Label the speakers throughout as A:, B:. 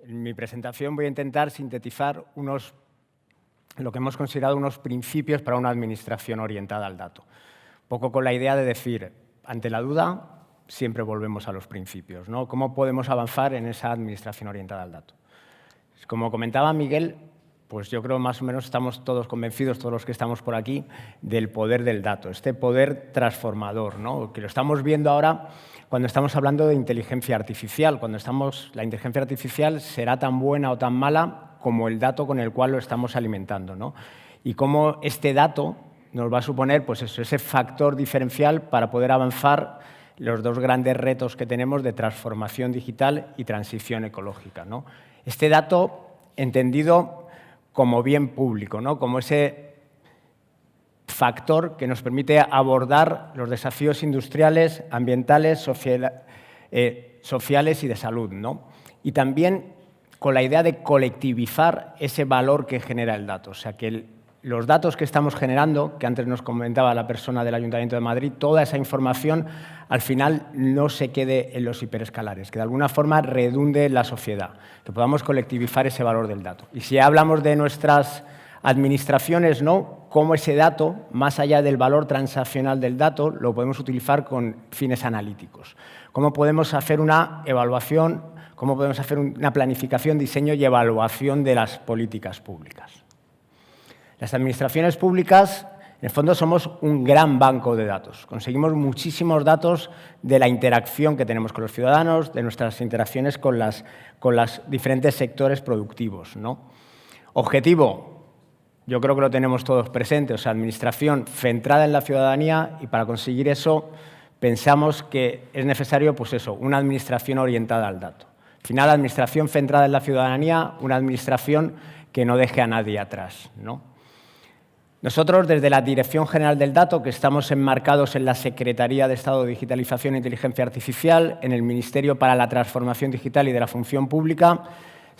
A: En mi presentación voy a intentar sintetizar lo que hemos considerado unos principios para una administración orientada al dato. Un poco con la idea de decir, ante la duda, siempre volvemos a los principios, ¿no? ¿Cómo podemos avanzar en esa administración orientada al dato? Como comentaba Miguel, pues yo creo más o menos estamos todos convencidos, todos los que estamos por aquí, del poder del dato, este poder transformador, ¿no? Que lo estamos viendo ahora cuando estamos hablando de inteligencia artificial. La inteligencia artificial será tan buena o tan mala como el dato con el cual lo estamos alimentando, ¿no? Y cómo este dato nos va a suponer pues eso, ese factor diferencial para poder avanzar los dos grandes retos que tenemos de transformación digital y transición ecológica, ¿no? Este dato entendido como bien público, ¿no? Como ese factor que nos permite abordar los desafíos industriales, ambientales, sociales y de salud, ¿no? Y también con la idea de colectivizar ese valor que genera el dato. O sea, que los datos que estamos generando, que antes nos comentaba la persona del Ayuntamiento de Madrid, toda esa información al final no se quede en los hiperescalares, que de alguna forma redunde en la sociedad, que podamos colectivizar ese valor del dato. Y si hablamos de nuestras administraciones, ¿no? Cómo ese dato, más allá del valor transaccional del dato, lo podemos utilizar con fines analíticos. Cómo podemos hacer una evaluación, cómo podemos hacer una planificación, diseño y evaluación de las políticas públicas. Las administraciones públicas, en el fondo, somos un gran banco de datos. Conseguimos muchísimos datos de la interacción que tenemos con los ciudadanos, de nuestras interacciones con los diferentes sectores productivos, ¿no? Objetivo, yo creo que lo tenemos todos presentes, o sea, administración centrada en la ciudadanía, y para conseguir eso pensamos que es necesario, pues eso, una administración orientada al dato. Al final, la administración centrada en la ciudadanía, una administración que no deje a nadie atrás, ¿no? Nosotros, desde la Dirección General del Dato, que estamos enmarcados en la Secretaría de Estado de Digitalización e Inteligencia Artificial, en el Ministerio para la Transformación Digital y de la Función Pública,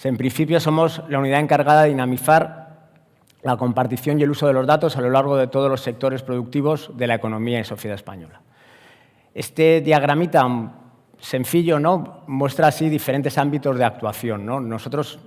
A: en principio somos la unidad encargada de dinamizar la compartición y el uso de los datos a lo largo de todos los sectores productivos de la economía y sociedad española. Este diagramita sencillo, ¿no?, muestra así diferentes ámbitos de actuación, ¿no? Nosotros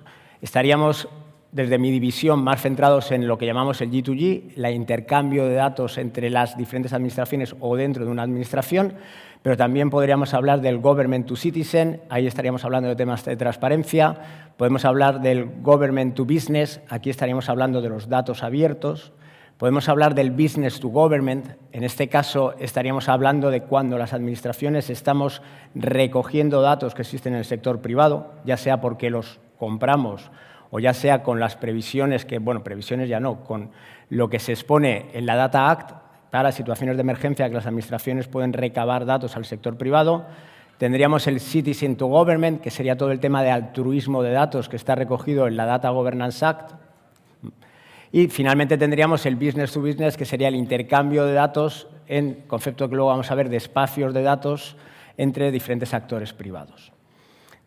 A: estaríamos, desde mi división, más centrados en lo que llamamos el G2G, el intercambio de datos entre las diferentes administraciones o dentro de una administración, pero también podríamos hablar del Government to Citizen, ahí estaríamos hablando de temas de transparencia, podemos hablar del Government to Business, aquí estaríamos hablando de los datos abiertos, podemos hablar del Business to Government, en este caso estaríamos hablando de cuando las administraciones estamos recogiendo datos que existen en el sector privado, ya sea porque los compramos o ya sea con las previsiones, previsiones ya no, con lo que se expone en la Data Act para situaciones de emergencia que las administraciones pueden recabar datos al sector privado. Tendríamos el Citizen to Government, que sería todo el tema de altruismo de datos que está recogido en la Data Governance Act. Y finalmente tendríamos el Business to Business, que sería el intercambio de datos, en concepto que luego vamos a ver de espacios de datos entre diferentes actores privados.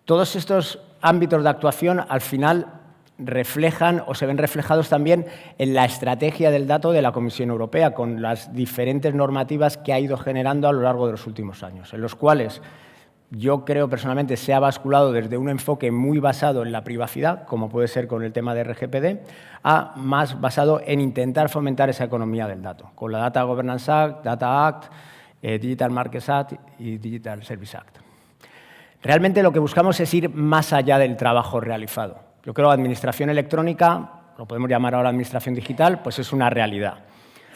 A: Todos estos ámbitos de actuación al final reflejan o se ven reflejados también en la estrategia del dato de la Comisión Europea, con las diferentes normativas que ha ido generando a lo largo de los últimos años, en los cuales yo creo personalmente se ha basculado desde un enfoque muy basado en la privacidad, como puede ser con el tema de RGPD, a más basado en intentar fomentar esa economía del dato, con la Data Governance Act, Data Act, Digital Markets Act y Digital Service Act. Realmente lo que buscamos es ir más allá del trabajo realizado. Yo creo que la administración electrónica, lo podemos llamar ahora administración digital, pues es una realidad.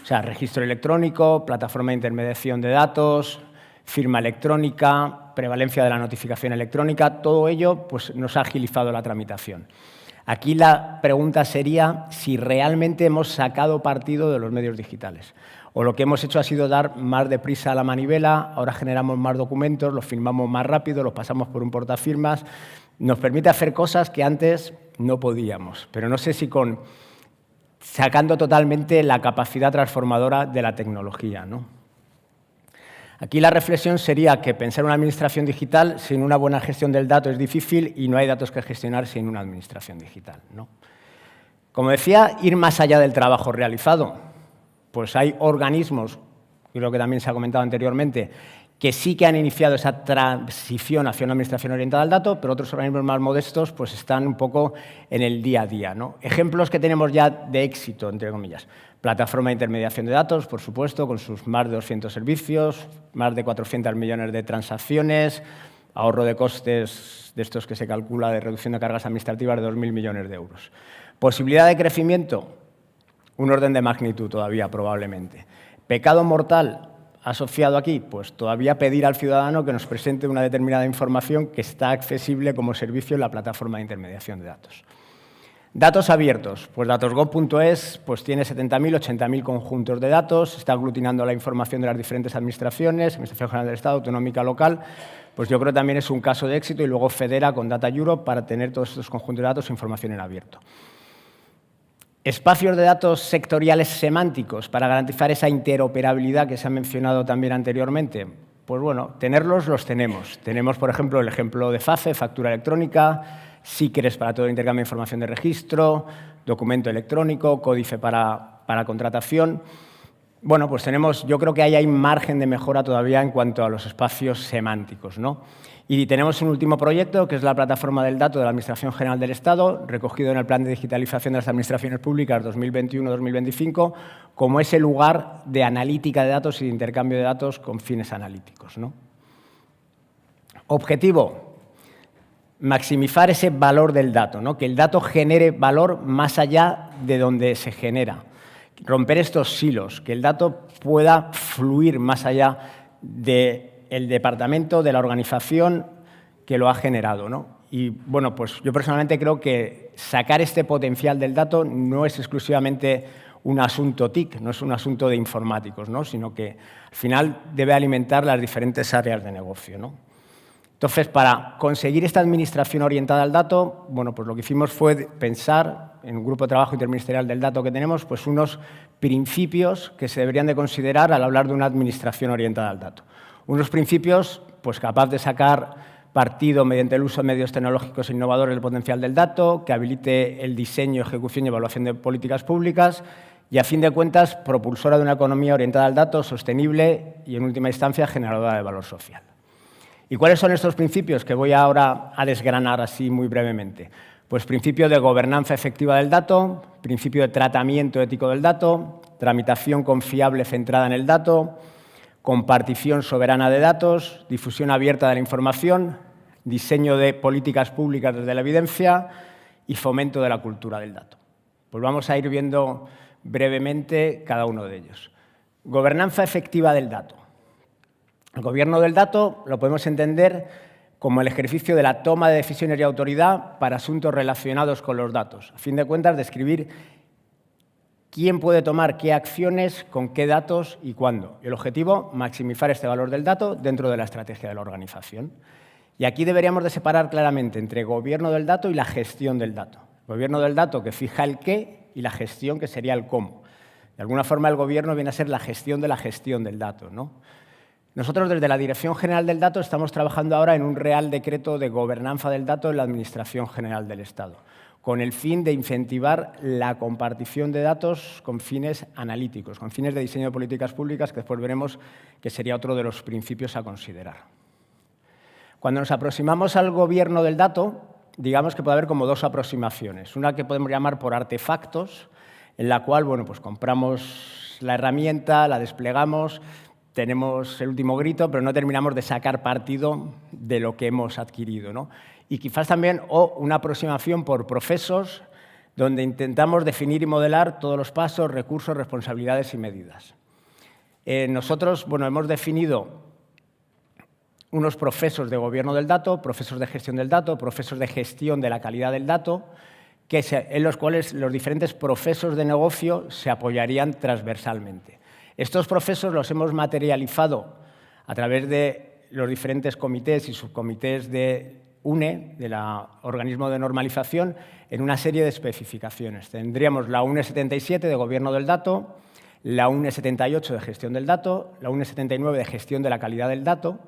A: O sea, registro electrónico, plataforma de intermediación de datos, firma electrónica, prevalencia de la notificación electrónica, todo ello pues, nos ha agilizado la tramitación. Aquí la pregunta sería si realmente hemos sacado partido de los medios digitales. O lo que hemos hecho ha sido dar más deprisa a la manivela, ahora generamos más documentos, los firmamos más rápido, los pasamos por un portafirmas. Nos permite hacer cosas que antes no podíamos, pero no sé si sacando totalmente la capacidad transformadora de la tecnología, ¿no? Aquí la reflexión sería que pensar una administración digital sin una buena gestión del dato es difícil y no hay datos que gestionar sin una administración digital, ¿no? Como decía, ir más allá del trabajo realizado. Pues hay organismos, creo que también se ha comentado anteriormente, que sí que han iniciado esa transición hacia una administración orientada al dato, pero otros organismos más modestos pues están un poco en el día a día, ¿no? Ejemplos que tenemos ya de éxito, entre comillas. Plataforma de intermediación de datos, por supuesto, con sus más de 200 servicios, más de 400 millones de transacciones, ahorro de costes de estos que se calcula de reducción de cargas administrativas de 2.000 millones de euros. Posibilidad de crecimiento, un orden de magnitud todavía probablemente. Pecado mortal asociado aquí, pues todavía pedir al ciudadano que nos presente una determinada información que está accesible como servicio en la plataforma de intermediación de datos. Datos abiertos, pues datosgov.es pues tiene 70.000, 80.000 conjuntos de datos, está aglutinando la información de las diferentes administraciones, Administración General del Estado, autonómica, local, pues yo creo que también es un caso de éxito y luego federa con Data Europe para tener todos estos conjuntos de datos e información en abierto. Espacios de datos sectoriales semánticos para garantizar esa interoperabilidad que se ha mencionado también anteriormente. Pues bueno, tenerlos los tenemos. Tenemos, por ejemplo, el ejemplo de FAFE, factura electrónica, SICRES para todo el intercambio de información de registro, documento electrónico, códice para contratación. Bueno, pues tenemos, yo creo que ahí hay margen de mejora todavía en cuanto a los espacios semánticos, ¿no? Y tenemos un último proyecto, que es la plataforma del dato de la Administración General del Estado, recogido en el Plan de Digitalización de las Administraciones Públicas 2021-2025, como ese lugar de analítica de datos y de intercambio de datos con fines analíticos, ¿no? Objetivo: maximizar ese valor del dato, ¿no? Que el dato genere valor más allá de donde se genera. Romper estos silos, que el dato pueda fluir más allá del departamento, de la organización que lo ha generado, ¿no? Y, bueno, pues yo personalmente creo que sacar este potencial del dato no es exclusivamente un asunto TIC, no es un asunto de informáticos, ¿no? Sino que al final debe alimentar las diferentes áreas de negocio, ¿no? Entonces, para conseguir esta administración orientada al dato, bueno, pues lo que hicimos fue pensar en un grupo de trabajo interministerial del dato que tenemos, pues unos principios que se deberían de considerar al hablar de una administración orientada al dato. Unos principios pues capaz de sacar partido mediante el uso de medios tecnológicos e innovadores del potencial del dato, que habilite el diseño, ejecución y evaluación de políticas públicas y, a fin de cuentas, propulsora de una economía orientada al dato, sostenible y, en última instancia, generadora de valor social. ¿Y cuáles son estos principios que voy ahora a desgranar así muy brevemente? Pues principio de gobernanza efectiva del dato, principio de tratamiento ético del dato, tramitación confiable centrada en el dato, compartición soberana de datos, difusión abierta de la información, diseño de políticas públicas desde la evidencia y fomento de la cultura del dato. Pues vamos a ir viendo brevemente cada uno de ellos. Gobernanza efectiva del dato. El gobierno del dato lo podemos entender como el ejercicio de la toma de decisiones y autoridad para asuntos relacionados con los datos. A fin de cuentas, describir quién puede tomar qué acciones, con qué datos y cuándo. El objetivo, maximizar este valor del dato dentro de la estrategia de la organización. Y aquí deberíamos de separar claramente entre gobierno del dato y la gestión del dato. El gobierno del dato que fija el qué y la gestión que sería el cómo. De alguna forma, el gobierno viene a ser la gestión de la gestión del dato, ¿no? Nosotros, desde la Dirección General del Dato, estamos trabajando ahora en un Real Decreto de Gobernanza del Dato en la Administración General del Estado, con el fin de incentivar la compartición de datos con fines analíticos, con fines de diseño de políticas públicas, que después veremos que sería otro de los principios a considerar. Cuando nos aproximamos al gobierno del dato, digamos que puede haber como dos aproximaciones. Una que podemos llamar por artefactos, en la cual, bueno, pues compramos la herramienta, la desplegamos, tenemos el último grito, pero no terminamos de sacar partido de lo que hemos adquirido, ¿no? Y quizás también una aproximación por procesos, donde intentamos definir y modelar todos los pasos, recursos, responsabilidades y medidas. Nosotros, bueno, hemos definido unos procesos de gobierno del dato, procesos de gestión del dato, procesos de gestión de la calidad del dato, en los cuales los diferentes procesos de negocio se apoyarían transversalmente. Estos procesos los hemos materializado a través de los diferentes comités y subcomités de UNE, del organismo de normalización, en una serie de especificaciones. Tendríamos la UNE 77 de Gobierno del Dato, la UNE 78 de Gestión del Dato, la UNE 79 de Gestión de la Calidad del Dato,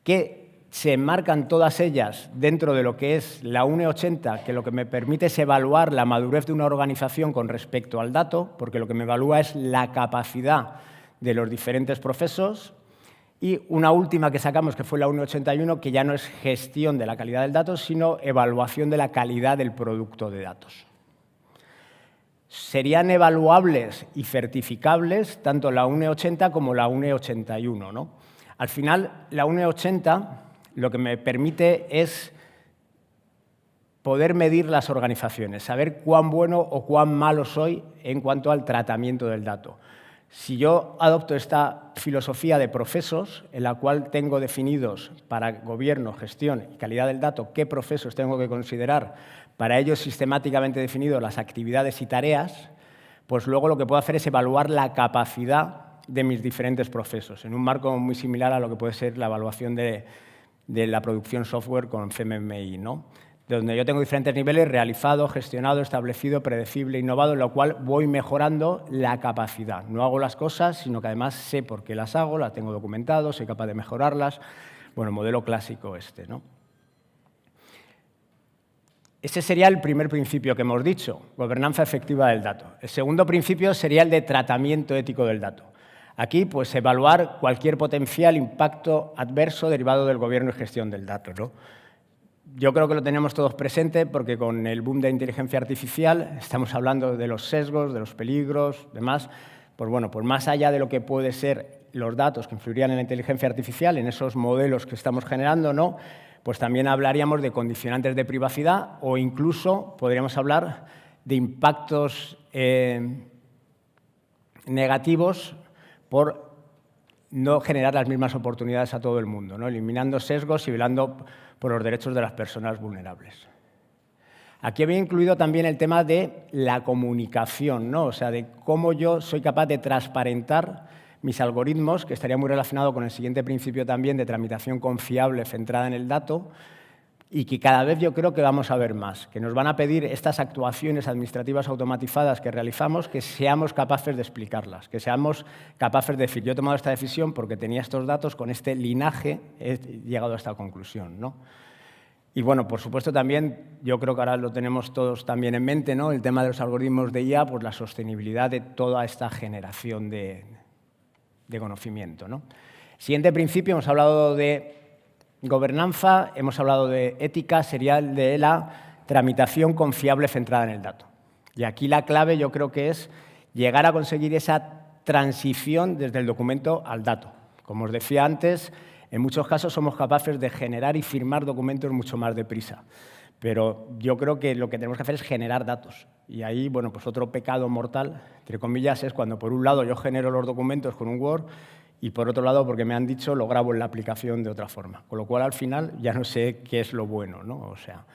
A: que se enmarcan todas ellas dentro de lo que es la UNE 80, que lo que me permite es evaluar la madurez de una organización con respecto al dato, porque lo que me evalúa es la capacidad de los diferentes procesos, Y una última que sacamos, que fue la 1.81, que ya no es gestión de la calidad del dato, sino evaluación de la calidad del producto de datos. Serían evaluables y certificables tanto la 1.80 como la 1.81, ¿no? Al final, la 1.80 lo que me permite es poder medir las organizaciones, saber cuán bueno o cuán malo soy en cuanto al tratamiento del dato. Si yo adopto esta filosofía de procesos, en la cual tengo definidos para gobierno, gestión y calidad del dato qué procesos tengo que considerar, para ello sistemáticamente definido las actividades y tareas, pues luego lo que puedo hacer es evaluar la capacidad de mis diferentes procesos, en un marco muy similar a lo que puede ser la evaluación de la producción software con CMMI, ¿no? Donde yo tengo diferentes niveles: realizado, gestionado, establecido, predecible, innovado, en lo cual voy mejorando la capacidad. No hago las cosas, sino que además sé por qué las hago, las tengo documentado, soy capaz de mejorarlas. Bueno, modelo clásico este, ¿no? Ese sería el primer principio que hemos dicho, gobernanza efectiva del dato. El segundo principio sería el de tratamiento ético del dato. Aquí, pues, evaluar cualquier potencial impacto adverso derivado del gobierno y gestión del dato, ¿no? Yo creo que lo tenemos todos presente porque con el boom de inteligencia artificial estamos hablando de los sesgos, de los peligros, demás. Pues bueno, pues más allá de lo que puede ser los datos que influirían en la inteligencia artificial, en esos modelos que estamos generando, ¿no? Pues también hablaríamos de condicionantes de privacidad o incluso podríamos hablar de impactos negativos por no generar las mismas oportunidades a todo el mundo, ¿no? Eliminando sesgos y velando por los derechos de las personas vulnerables. Aquí había incluido también el tema de la comunicación, ¿no? O sea, de cómo yo soy capaz de transparentar mis algoritmos, que estaría muy relacionado con el siguiente principio también de tramitación confiable centrada en el dato, y que cada vez yo creo que vamos a ver más, que nos van a pedir estas actuaciones administrativas automatizadas que realizamos, que seamos capaces de explicarlas, que seamos capaces de decir, yo he tomado esta decisión porque tenía estos datos, con este linaje he llegado a esta conclusión, ¿no? Y bueno, por supuesto también, yo creo que ahora lo tenemos todos también en mente, ¿no? El tema de los algoritmos de IA, pues la sostenibilidad de toda esta generación de conocimiento, ¿no? Siguiente principio, hemos hablado de gobernanza, hemos hablado de ética, sería el de la tramitación confiable centrada en el dato. Y aquí la clave yo creo que es llegar a conseguir esa transición desde el documento al dato. Como os decía antes, en muchos casos somos capaces de generar y firmar documentos mucho más deprisa. Pero yo creo que lo que tenemos que hacer es generar datos. Y ahí, bueno, pues otro pecado mortal, entre comillas, es cuando por un lado yo genero los documentos con un Word y por otro lado, porque me han dicho, lo grabo en la aplicación de otra forma. Con lo cual, al final, ya no sé qué es lo bueno, ¿no? O sea,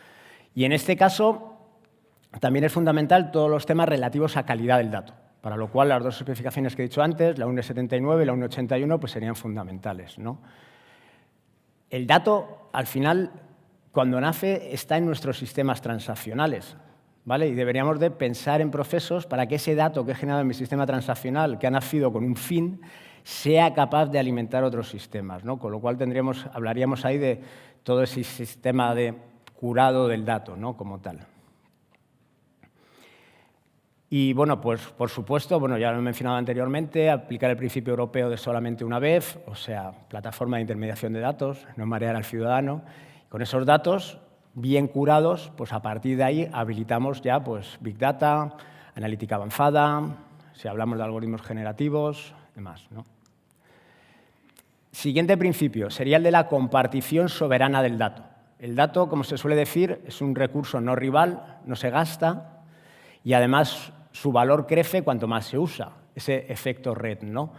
A: y en este caso, también es fundamental todos los temas relativos a calidad del dato, para lo cual las dos especificaciones que he dicho antes, la 1.79 y la 1.81, pues serían fundamentales, ¿no? El dato, al final, cuando nace, está en nuestros sistemas transaccionales, ¿vale? Y deberíamos de pensar en procesos para que ese dato que he generado en mi sistema transaccional, que ha nacido con un fin, sea capaz de alimentar otros sistemas, ¿no? Con lo cual hablaríamos ahí de todo ese sistema de curado del dato, ¿no? Como tal. Y bueno, pues por supuesto, bueno, ya lo he mencionado anteriormente, aplicar el principio europeo de solamente una vez, o sea, plataforma de intermediación de datos, no marear al ciudadano. Con esos datos bien curados, pues a partir de ahí habilitamos ya pues Big Data, analítica avanzada, si hablamos de algoritmos generativos, demás, ¿no? Siguiente principio sería el de la compartición soberana del dato. El dato, como se suele decir, es un recurso no rival, no se gasta y además su valor crece cuanto más se usa, ese efecto red, ¿no?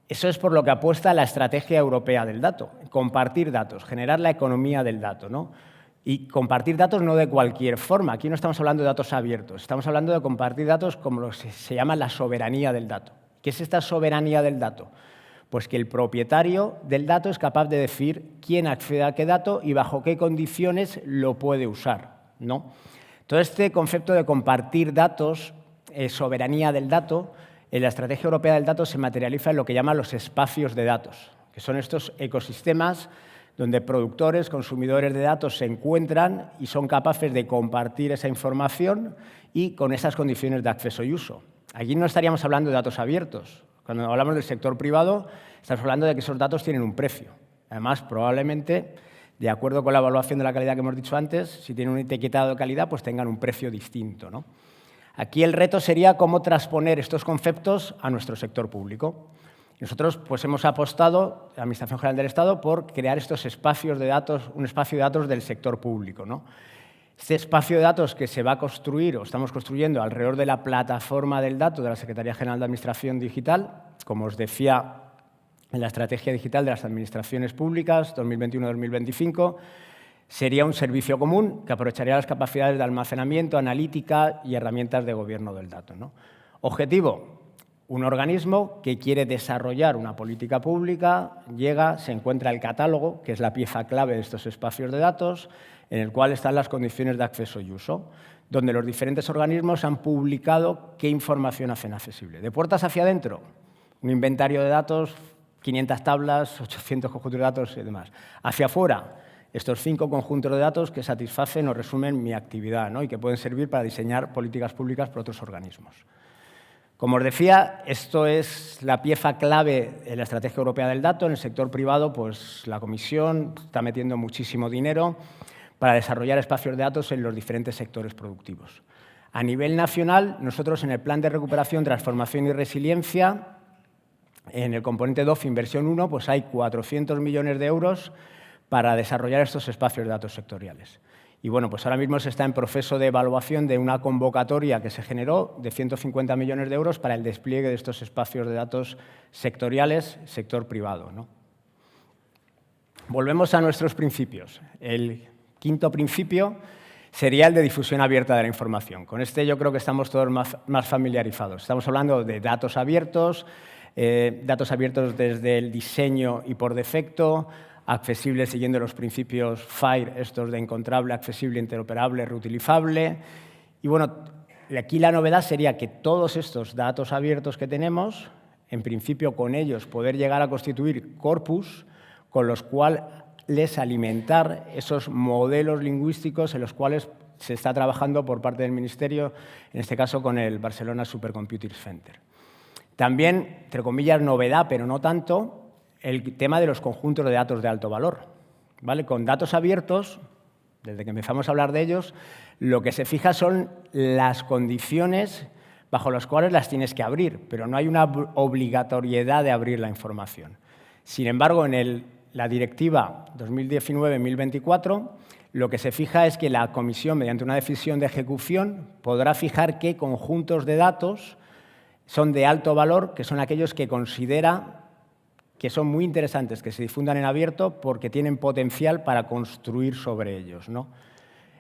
A: Eso es por lo que apuesta la estrategia europea del dato, compartir datos, generar la economía del dato, ¿no? Y compartir datos no de cualquier forma. Aquí no estamos hablando de datos abiertos, estamos hablando de compartir datos como lo que se llama la soberanía del dato. ¿Qué es esta soberanía del dato? Pues que el propietario del dato es capaz de decir quién accede a qué dato y bajo qué condiciones lo puede usar, ¿no? Todo este concepto de compartir datos, soberanía del dato, en la estrategia europea del dato se materializa en lo que llaman los espacios de datos, que son estos ecosistemas donde productores, consumidores de datos se encuentran y son capaces de compartir esa información y con esas condiciones de acceso y uso. Aquí no estaríamos hablando de datos abiertos, Cuando hablamos del sector privado, estamos hablando de que esos datos tienen un precio. Además, probablemente, de acuerdo con la evaluación de la calidad que hemos dicho antes, si tienen un etiquetado de calidad, pues tengan un precio distinto, ¿no? Aquí el reto sería cómo transponer estos conceptos a nuestro sector público. Nosotros pues, hemos apostado, la Administración General del Estado, por crear estos espacios de datos, un espacio de datos del sector público, ¿no? Este espacio de datos que se va a construir o estamos construyendo alrededor de la plataforma del dato de la Secretaría General de Administración Digital, como os decía en la Estrategia Digital de las Administraciones Públicas 2021-2025, sería un servicio común que aprovecharía las capacidades de almacenamiento, analítica y herramientas de gobierno del dato, ¿no? Objetivo, un organismo que quiere desarrollar una política pública, llega, se encuentra el catálogo, que es la pieza clave de estos espacios de datos, en el cual están las condiciones de acceso y uso, donde los diferentes organismos han publicado qué información hacen accesible. De puertas hacia adentro, un inventario de datos, 500 tablas, 800 conjuntos de datos y demás. Hacia afuera, estos 5 conjuntos de datos que satisfacen o resumen mi actividad, ¿no? Y que pueden servir para diseñar políticas públicas por otros organismos. Como os decía, esto es la pieza clave en la Estrategia Europea del Dato. En el sector privado, pues la Comisión está metiendo muchísimo dinero para desarrollar espacios de datos en los diferentes sectores productivos. A nivel nacional, nosotros en el Plan de Recuperación, Transformación y Resiliencia, en el componente 12, inversión 1, pues hay 400 millones de euros para desarrollar estos espacios de datos sectoriales. Y bueno, pues ahora mismo se está en proceso de evaluación de una convocatoria que se generó de 150 millones de euros para el despliegue de estos espacios de datos sectoriales, sector privado, ¿no? Volvemos a nuestros principios. El quinto principio sería el de difusión abierta de la información. Con este yo creo que estamos todos más familiarizados. Estamos hablando de datos abiertos desde el diseño y por defecto, accesibles siguiendo los principios FAIR, estos de encontrable, accesible, interoperable, reutilizable. Y bueno, aquí la novedad sería que todos estos datos abiertos que tenemos, en principio con ellos poder llegar a constituir corpus con los cuales alimentar esos modelos lingüísticos en los cuales se está trabajando por parte del Ministerio, en este caso con el Barcelona Supercomputing Center. También, entre comillas, novedad, pero no tanto, el tema de los conjuntos de datos de alto valor, ¿vale? Con datos abiertos, desde que empezamos a hablar de ellos, lo que se fija son las condiciones bajo las cuales las tienes que abrir, pero no hay una obligatoriedad de abrir la información. Sin embargo, en la Directiva 2019-1024, lo que se fija es que la Comisión, mediante una decisión de ejecución, podrá fijar qué conjuntos de datos son de alto valor, que son aquellos que considera que son muy interesantes, que se difundan en abierto porque tienen potencial para construir sobre ellos, ¿no?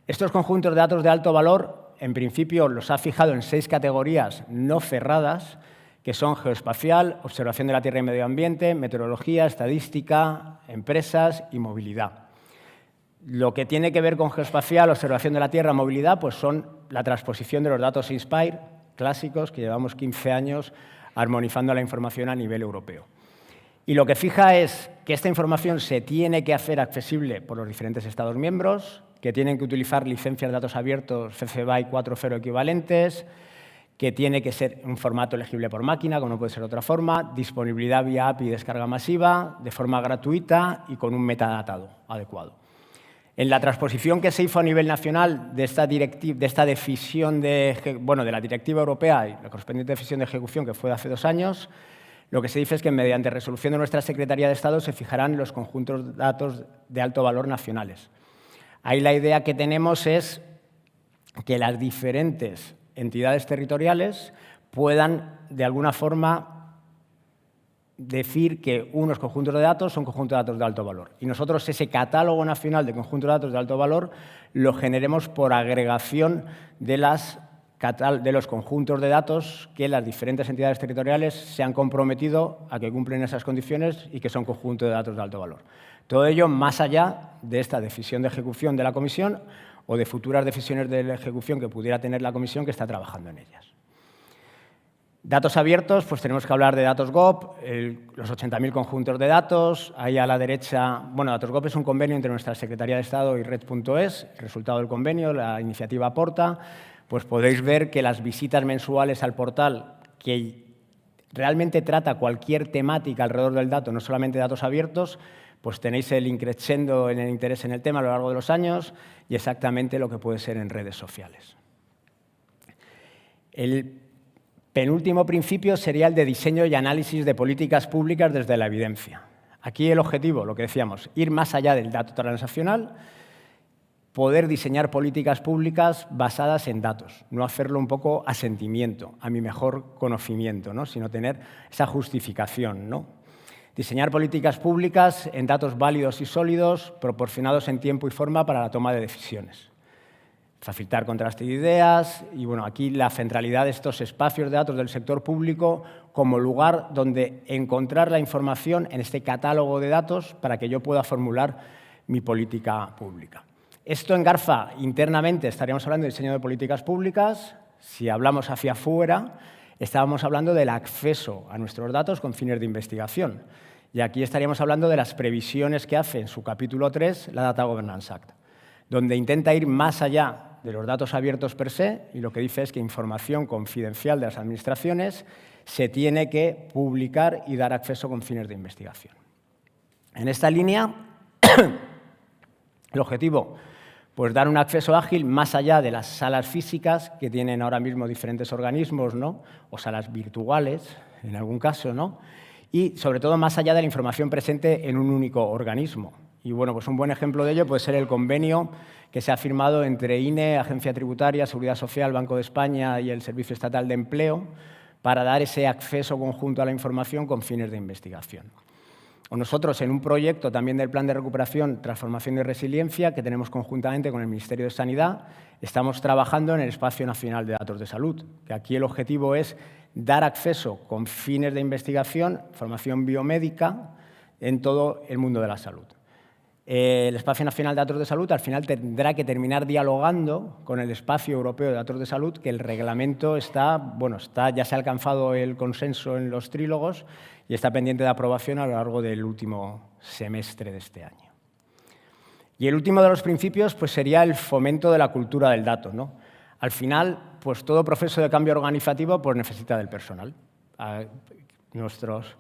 A: Estos conjuntos de datos de alto valor, en principio, los ha fijado en 6 categorías no cerradas, que son geoespacial, observación de la Tierra y medio ambiente, meteorología, estadística, empresas y movilidad. Lo que tiene que ver con geoespacial, observación de la Tierra, movilidad, pues son la transposición de los datos INSPIRE clásicos, que llevamos 15 años armonizando la información a nivel europeo. Y lo que fija es que esta información se tiene que hacer accesible por los diferentes Estados miembros, que tienen que utilizar licencias de datos abiertos CC BY 4.0 equivalentes, que tiene que ser un formato legible por máquina, como no puede ser de otra forma, disponibilidad vía API y descarga masiva, de forma gratuita y con un metadatado adecuado. En la transposición que se hizo a nivel nacional de esta decisión de la Directiva Europea y la correspondiente decisión de ejecución, que fue de hace 2 años, lo que se dice es que mediante resolución de nuestra Secretaría de Estado se fijarán los conjuntos de datos de alto valor nacionales. Ahí la idea que tenemos es que las diferentes entidades territoriales puedan, de alguna forma, decir que unos conjuntos de datos son conjuntos de datos de alto valor. Y nosotros ese catálogo nacional de conjuntos de datos de alto valor lo generemos por agregación de los conjuntos de datos que las diferentes entidades territoriales se han comprometido a que cumplen esas condiciones y que son conjuntos de datos de alto valor. Todo ello más allá de esta decisión de ejecución de la Comisión o de futuras decisiones de ejecución que pudiera tener la Comisión que está trabajando en ellas. Datos abiertos, pues tenemos que hablar de Datos GOV, los 80.000 conjuntos de datos. Ahí a la derecha, Datos GOV es un convenio entre nuestra Secretaría de Estado y Red.es. El resultado del convenio, la iniciativa aporta, pues podéis ver que las visitas mensuales al portal que realmente trata cualquier temática alrededor del dato, no solamente datos abiertos, pues tenéis el increciendo en el interés en el tema a lo largo de los años y exactamente lo que puede ser en redes sociales. El penúltimo principio sería el de diseño y análisis de políticas públicas desde la evidencia. Aquí el objetivo, lo que decíamos, ir más allá del dato transaccional, poder diseñar políticas públicas basadas en datos, no hacerlo un poco a sentimiento, a mi mejor conocimiento, ¿no? Sino tener esa justificación, ¿no? Diseñar políticas públicas en datos válidos y sólidos, proporcionados en tiempo y forma para la toma de decisiones. Facilitar contraste de ideas y, bueno, aquí la centralidad de estos espacios de datos del sector público como lugar donde encontrar la información en este catálogo de datos para que yo pueda formular mi política pública. Esto engarza internamente, estaríamos hablando de diseño de políticas públicas. Si hablamos hacia afuera, estábamos hablando del acceso a nuestros datos con fines de investigación. Y aquí estaríamos hablando de las previsiones que hace en su capítulo 3 la Data Governance Act, donde intenta ir más allá de los datos abiertos per se y lo que dice es que información confidencial de las administraciones se tiene que publicar y dar acceso con fines de investigación. En esta línea, el objetivo, pues dar un acceso ágil más allá de las salas físicas que tienen ahora mismo diferentes organismos, ¿no? O salas virtuales, en algún caso, ¿no? Y, sobre todo, más allá de la información presente en un único organismo. Y, bueno, pues un buen ejemplo de ello puede ser el convenio que se ha firmado entre INE, Agencia Tributaria, Seguridad Social, Banco de España y el Servicio Estatal de Empleo para dar ese acceso conjunto a la información con fines de investigación. O nosotros, en un proyecto también del Plan de Recuperación, Transformación y Resiliencia, que tenemos conjuntamente con el Ministerio de Sanidad, estamos trabajando en el Espacio Nacional de Datos de Salud, que aquí el objetivo es dar acceso con fines de investigación, formación biomédica, en todo el mundo de la salud. El Espacio Nacional de Datos de Salud al final tendrá que terminar dialogando con el Espacio Europeo de Datos de Salud, que el reglamento ya se ha alcanzado el consenso en los trílogos y está pendiente de aprobación a lo largo del último semestre de este año. Y el último de los principios pues, sería el fomento de la cultura del dato, ¿no? Al final, pues, todo proceso de cambio organizativo pues, necesita del personal. Nuestros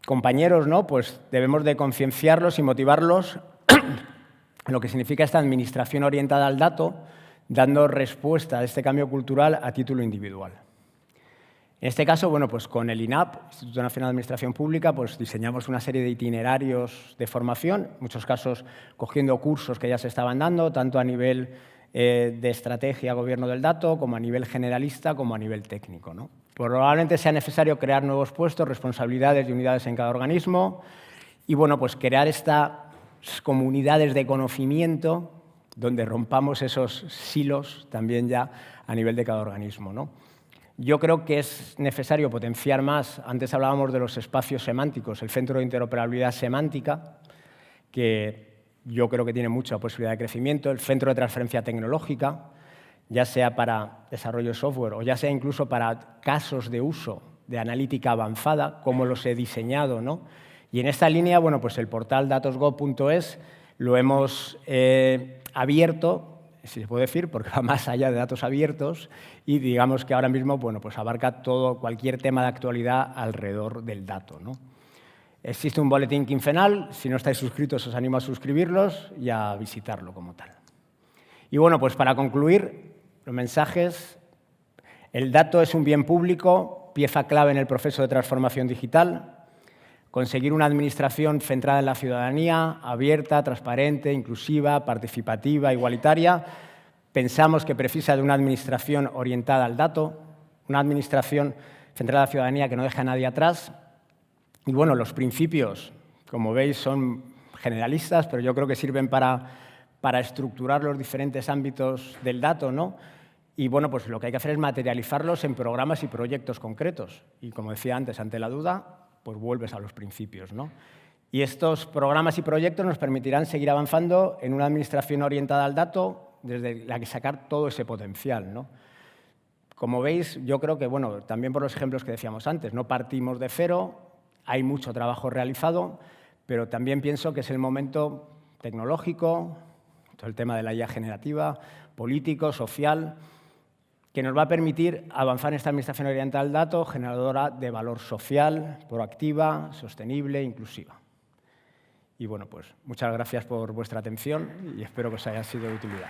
A: compañeros, ¿no? Pues debemos de concienciarlos y motivarlos en lo que significa esta administración orientada al dato, dando respuesta a este cambio cultural a título individual. En este caso, bueno, pues con el INAP, Instituto Nacional de Administración Pública, pues diseñamos una serie de itinerarios de formación, en muchos casos cogiendo cursos que ya se estaban dando, tanto a nivel de estrategia, gobierno del dato, como a nivel generalista, como a nivel técnico, ¿no? Probablemente sea necesario crear nuevos puestos, responsabilidades y unidades en cada organismo y, bueno, pues crear estas comunidades de conocimiento donde rompamos esos silos también ya a nivel de cada organismo, ¿no? Yo creo que es necesario potenciar más, antes hablábamos de los espacios semánticos, el Centro de Interoperabilidad Semántica, que yo creo que tiene mucha posibilidad de crecimiento, el Centro de Transferencia Tecnológica, ya sea para desarrollo de software o ya sea incluso para casos de uso de analítica avanzada, como los he diseñado, ¿no? Y en esta línea, bueno, pues el portal datosgov.es lo hemos abierto, si se puede decir, porque va más allá de datos abiertos y digamos que ahora mismo, bueno, pues abarca cualquier tema de actualidad alrededor del dato, ¿no? Existe un boletín quincenal, si no estáis suscritos os animo a suscribirlos y a visitarlo como tal. Y bueno, pues para concluir, los mensajes, el dato es un bien público, pieza clave en el proceso de transformación digital, conseguir una administración centrada en la ciudadanía, abierta, transparente, inclusiva, participativa, igualitaria. Pensamos que precisa de una administración orientada al dato, una administración centrada en la ciudadanía que no deje a nadie atrás. Y bueno, los principios, como veis, son generalistas, pero yo creo que sirven para estructurar los diferentes ámbitos del dato, ¿no? Y bueno, pues lo que hay que hacer es materializarlos en programas y proyectos concretos. Y como decía antes, ante la duda, pues vuelves a los principios, ¿no? Y estos programas y proyectos nos permitirán seguir avanzando en una administración orientada al dato, desde la que sacar todo ese potencial, ¿no? Como veis, yo creo que, bueno, también por los ejemplos que decíamos antes, no partimos de cero, hay mucho trabajo realizado, pero también pienso que es el momento tecnológico, todo el tema de la IA generativa, político, social, que nos va a permitir avanzar en esta administración orientada al dato, generadora de valor social, proactiva, sostenible, inclusiva. Y bueno, pues muchas gracias por vuestra atención y espero que os haya sido de utilidad.